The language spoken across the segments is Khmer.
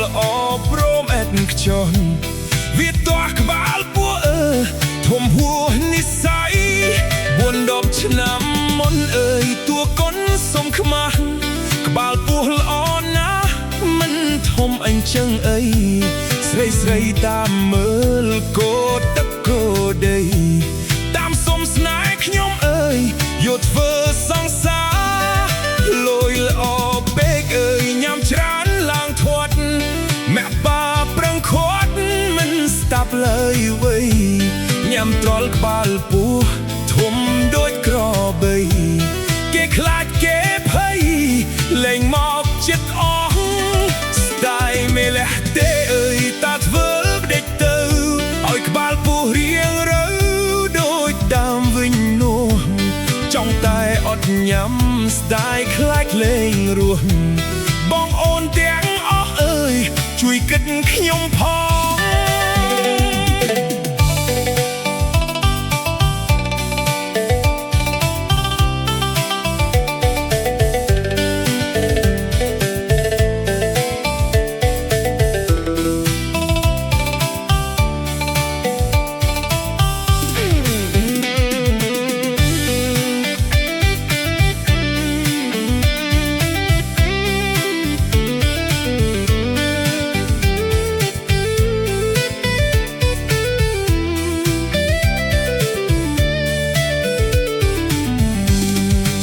ល្អព្រមអេតខ្ជន់វាតោះក្បាលពួរធំហួរនិស័យ4-10ឆ្នាំមុនតួកុនសុំខ្មាស់ក្បាលពោះល្អណាស់មិនធំអញ្ចឹងស្រីស្រីតាមមើលកោទឹកកោដីតាមសុំស្នេហ៍ខ្ញុំយកធ្វើសង្សារលយល្អពេកញ៉ាំច្រើនឡើងធាត់មាក់ប៉ាប្រឹងខាត់មិនស្ដាប់ឡើយវៃញ៉ាំត្រល់ក្បាលពោះធំដូចក្របីគេខ្លាចគេភ័យលេងមកចិត្តអស់ស្ដាយមេលះទេតាធ្វើដេចទៅឲ្យក្បាលពោះរៀងរើដូចដើមវិញនោះចង់តែអត់ញ៉ាំស្ដាយខ្លាចលេងរស់បងអូនទាំងអស់ជួយគិតខ្ញុំផង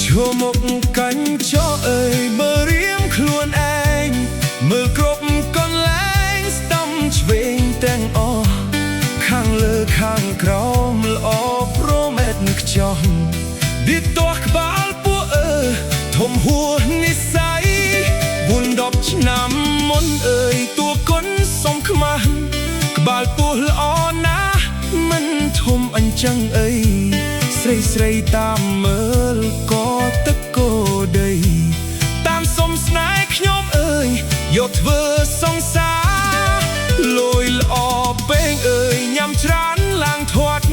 ឈោមកកាញ់ចោមើលរៀងខ្លួនឯងមើលគ្រប់កន្លែងស្ដាំឆ្វេងទាំងអស់ខាងលើខាងក្រោមល្អព្រមអេតខ្ចោះឌីតោះក្បាលពោះធំហួរនិស័យ4-10ឆ្នាំមុនតួកុនសុំខ្មាស់ក្បាលពោះល្អណាស់មិនធំអញ្ចឹងស្រីស្រីតាមមើលក៏ទឹកកោដីតាមសុំស្នេហ៍ខ្ញុំយកធ្វើសង្សារលយល្អពេងញ៉ាំច្រើនឡើងធាត់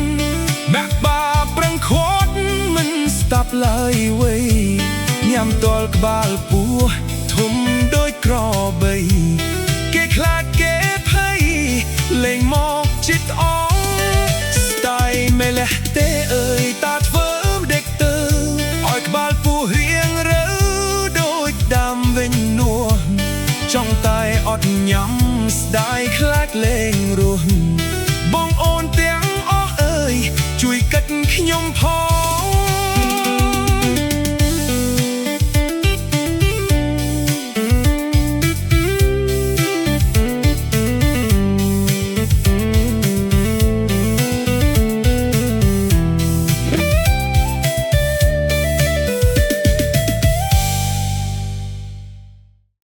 មាក់បាប្រឹងខាត់មិនស្ដាប់ឡើយវៃញ៉ាំតល់ក្បាលពោះធំដូចក្របីគេខ្លាចគេភ័យលេងមកចិត្តអស់ស្ដាយមេលះទេតាធ្វើដេកទៅឲ្យក្បាលពោះរៀងរើដូចដើមវិញនោះចង់តែអត់ញ៉ាំស្ដាយខ្លាចលេងរស់បងអូនទាំងអស់ជួយគិតខ្ញុំផង